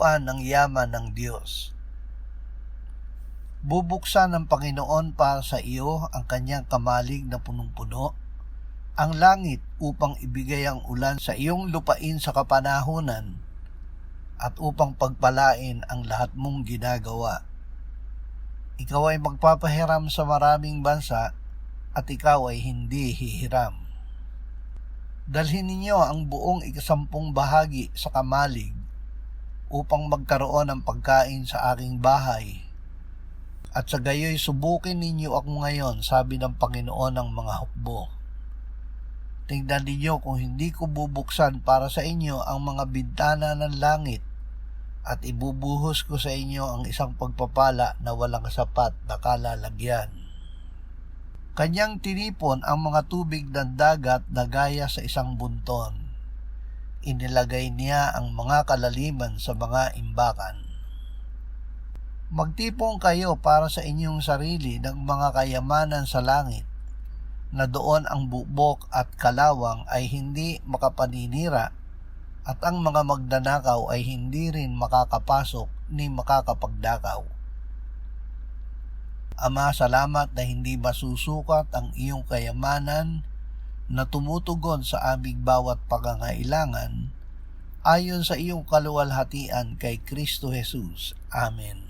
matagpuan ang yaman ng Diyos. Bubuksan ng Panginoon para sa iyo ang kanyang kamalig na punong-puno, ang langit upang ibigay ang ulan sa iyong lupain sa kapanahunan, at upang pagpalain ang lahat mong ginagawa. Ikaw ay magpapahiram sa maraming bansa, at ikaw ay hindi hihiram. Dalhin ninyo ang buong 10 bahagi sa kamalig upang magkaroon ng pagkain sa aking bahay. At sa gayoy subukin ninyo ako ngayon, sabi ng Panginoon ng mga hukbo. Tingnan ninyo kung hindi ko bubuksan para sa inyo ang mga bintana ng langit at ibubuhos ko sa inyo ang isang pagpapala na walang sapat na kalalagyan. Kanyang tinipon ang mga tubig ng dagat na gaya sa isang bunton. Inilagay niya ang mga kalaliman sa mga imbakan. Magtipon kayo para sa inyong sarili ng mga kayamanan sa langit, na doon ang bubok at kalawang ay hindi makapaninira, at ang mga magnanakaw ay hindi rin makakapasok ni makakapagdakaw. Ama, salamat na hindi masusukat ang iyong kayamanan na tumutugon sa aming bawat pangangailangan ayon sa iyong kaluwalhatian kay Kristo Jesus. Amen.